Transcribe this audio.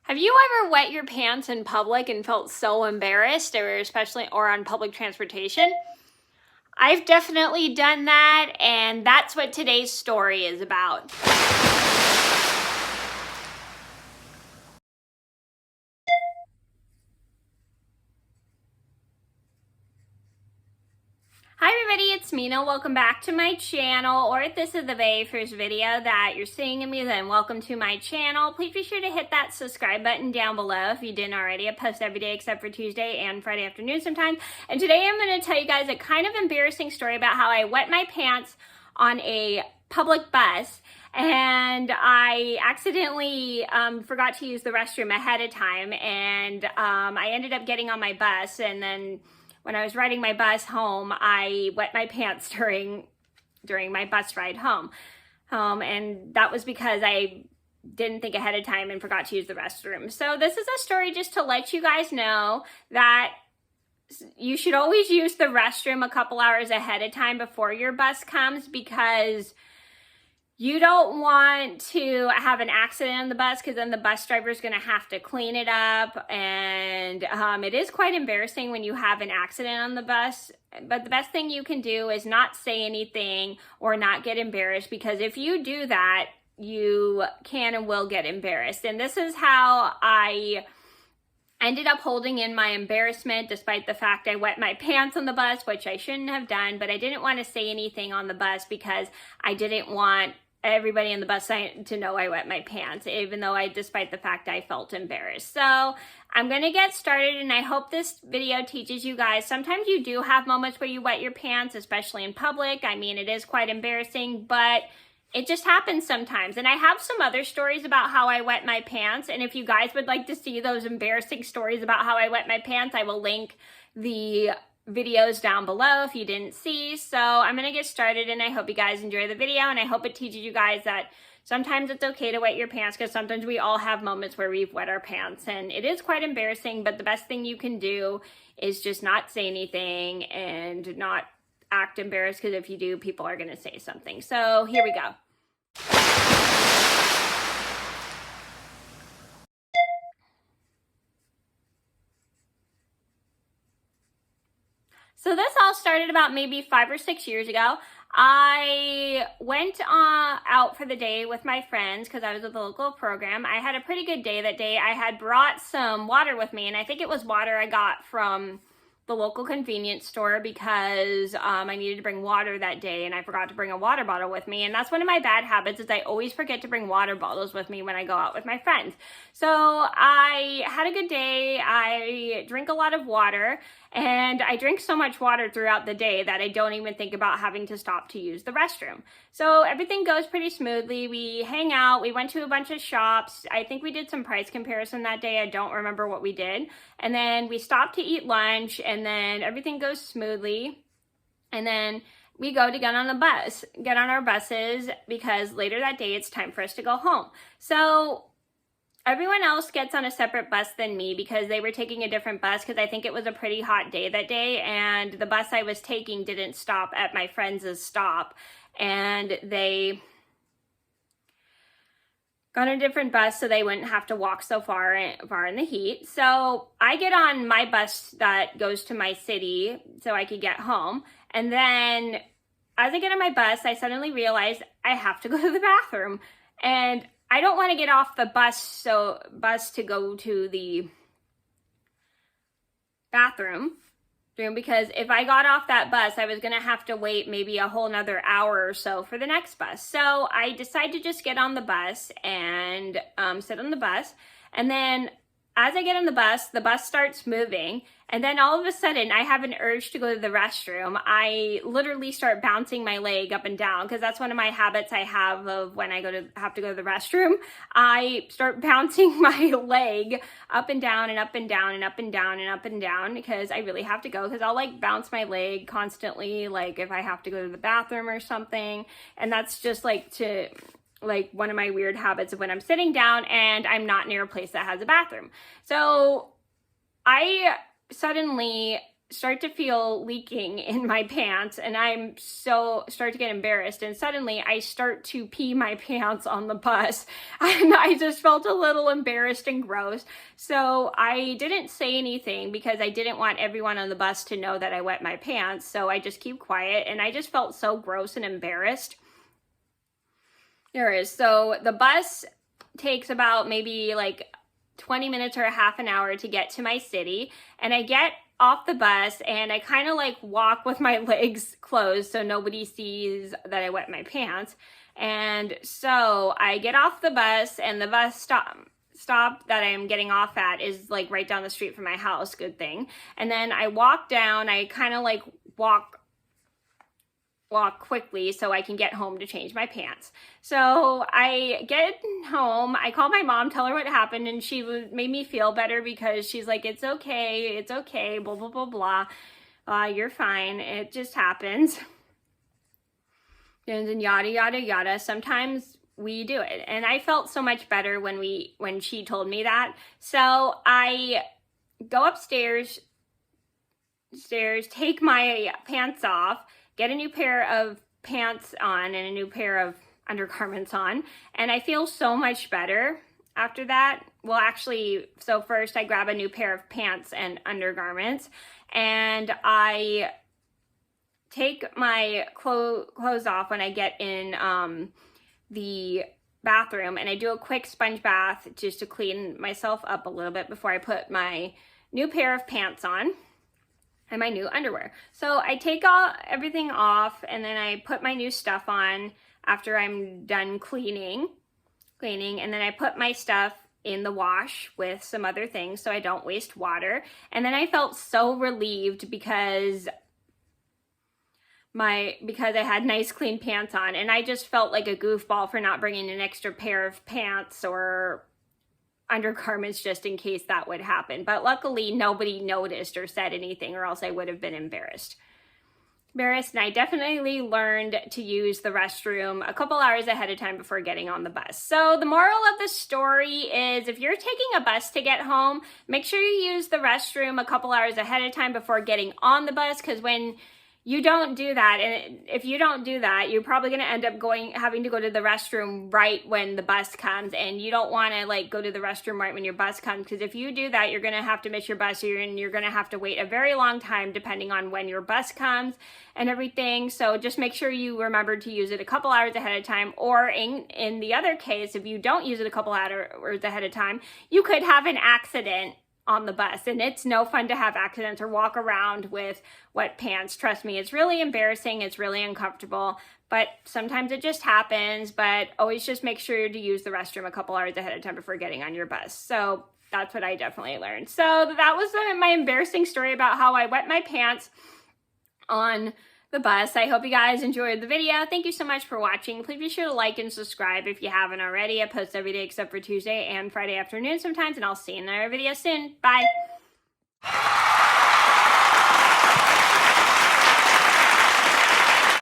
Have you ever wet your pants in public and felt so embarrassed, or on public transportation? I've definitely done that, and that's what today's story is about. Hi everybody, it's Mena. Welcome back to my channel, or if this is the very first video that you're seeing of me, then welcome to my channel. Please be sure to hit that subscribe button down below if you didn't already. I post every day except for Tuesday and Friday afternoon sometimes. And today I'm going to tell you guys a kind of embarrassing story about how I wet my pants on a public bus, and I accidentally forgot to use the restroom ahead of time, and I ended up getting on my bus, and then when I was riding my bus home, I wet my pants during my bus ride home. And that was because I didn't think ahead of time and forgot to use the restroom. So this is a story just to let you guys know that you should always use the restroom a couple hours ahead of time before your bus comes, because you don't want to have an accident on the bus, because then the bus driver is going to have to clean it up. And it is quite embarrassing when you have an accident on the bus. But the best thing you can do is not say anything or not get embarrassed, because if you do that, you can and will get embarrassed. And this is how I ended up holding in my embarrassment, despite the fact I wet my pants on the bus, which I shouldn't have done. But I didn't want to say anything on the bus because I didn't want everybody in the bus to know I wet my pants, even though despite the fact I felt embarrassed. So I'm going to get started, and I hope this video teaches you guys. Sometimes you do have moments where you wet your pants, especially in public. I mean, it is quite embarrassing, but it just happens sometimes. And I have some other stories about how I wet my pants, and if you guys would like to see those embarrassing stories about how I wet my pants, I will link the videos down below if you didn't see. So I'm gonna get started, and I hope you guys enjoy the video, and I hope it teaches you guys that sometimes it's okay to wet your pants, because sometimes we all have moments where we've wet our pants and it is quite embarrassing. But the best thing you can do is just not say anything and not act embarrassed, because if you do, people are gonna say something. So here we go. So this all started about maybe 5 or 6 years ago. I went out for the day with my friends because I was at the local program. I had a pretty good day that day. I had brought some water with me, and I think it was water I got from the local convenience store, because I needed to bring water that day, and I forgot to bring a water bottle with me. And that's one of my bad habits, is I always forget to bring water bottles with me when I go out with my friends. So I had a good day. I drink a lot of water, and I drink so much water throughout the day that I don't even think about having to stop to use the restroom. So everything goes pretty smoothly. We hang out. We went to a bunch of shops. I think we did some price comparison that day. I don't remember what we did. And then we stopped to eat lunch, and then everything goes smoothly. And then we go to get on our buses, because later that day it's time for us to go home. So everyone else gets on a separate bus than me, because they were taking a different bus, because I think it was a pretty hot day that day, and the bus I was taking didn't stop at my friend's stop, and they got a different bus so they wouldn't have to walk so far in the heat. So I get on my bus that goes to my city so I could get home, and then as I get on my bus, I suddenly realize I have to go to the bathroom, and I don't want to get off the bus to go to the bathroom, because if I got off that bus, I was going to have to wait maybe a whole nother hour or so for the next bus. So I decided to just get on the bus and sit on the bus. And then as I get on the bus starts moving, and then all of a sudden I have an urge to go to the restroom. I literally start bouncing my leg up and down, because that's one of my habits I have of when I have to go to the restroom. I start bouncing my leg up and down and up and down and up and down and up and down, because I really have to go, because I'll like bounce my leg constantly, like if I have to go to the bathroom or something. And that's just like one of my weird habits of when I'm sitting down and I'm not near a place that has a bathroom. So I suddenly start to feel leaking in my pants, and start to get embarrassed, and suddenly I start to pee my pants on the bus, and I just felt a little embarrassed and gross. So I didn't say anything because I didn't want everyone on the bus to know that I wet my pants, so I just keep quiet, and I just felt so gross and embarrassed. There is. So the bus takes about maybe like 20 minutes or a half an hour to get to my city, and I get off the bus and I kind of like walk with my legs closed so nobody sees that I wet my pants. And so I get off the bus, and the bus stop that I'm getting off at is like right down the street from my house, good thing. And then I walk down, I kind of like walk quickly so I can get home to change my pants. So I get home, I call my mom, tell her what happened, and she made me feel better because she's like, it's okay, blah, blah, blah, blah. You're fine, it just happens. And then yada, yada, yada. Sometimes we do it. And I felt so much better when she told me that. So I go upstairs, take my pants off, get a new pair of pants on and a new pair of undergarments on, and I feel so much better after that. Well, actually, so first I grab a new pair of pants and undergarments, and I take my clothes off when I get in the bathroom, and I do a quick sponge bath just to clean myself up a little bit before I put my new pair of pants on and my new underwear. So I take everything off, and then I put my new stuff on after I'm done cleaning, and then I put my stuff in the wash with some other things so I don't waste water. And then I felt so relieved because I had nice clean pants on, and I just felt like a goofball for not bringing an extra pair of pants or undergarments just in case that would happen. But luckily nobody noticed or said anything, or else I would have been embarrassed. And I definitely learned to use the restroom a couple hours ahead of time before getting on the bus. So the moral of the story is, if you're taking a bus to get home, make sure you use the restroom a couple hours ahead of time before getting on the bus, because when you don't do that, and if you don't do that, you're probably going to end up having to go to the restroom right when the bus comes, and you don't want to like go to the restroom right when your bus comes, because if you do that, you're going to have to miss your bus, and you're going to have to wait a very long time depending on when your bus comes and everything. So just make sure you remember to use it a couple hours ahead of time, or in the other case, if you don't use it a couple hours ahead of time, you could have an accident on the bus, and it's no fun to have accidents or walk around with wet pants. Trust me, it's really embarrassing, it's really uncomfortable, but sometimes it just happens. But always just make sure to use the restroom a couple hours ahead of time before getting on your bus. So that's what I definitely learned. So that was my embarrassing story about how I wet my pants on the bus. I hope you guys enjoyed the video. Thank you so much for watching. Please be sure to like and subscribe if you haven't already. I post every day except for Tuesday and Friday afternoon sometimes, and I'll see you in another video soon. Bye.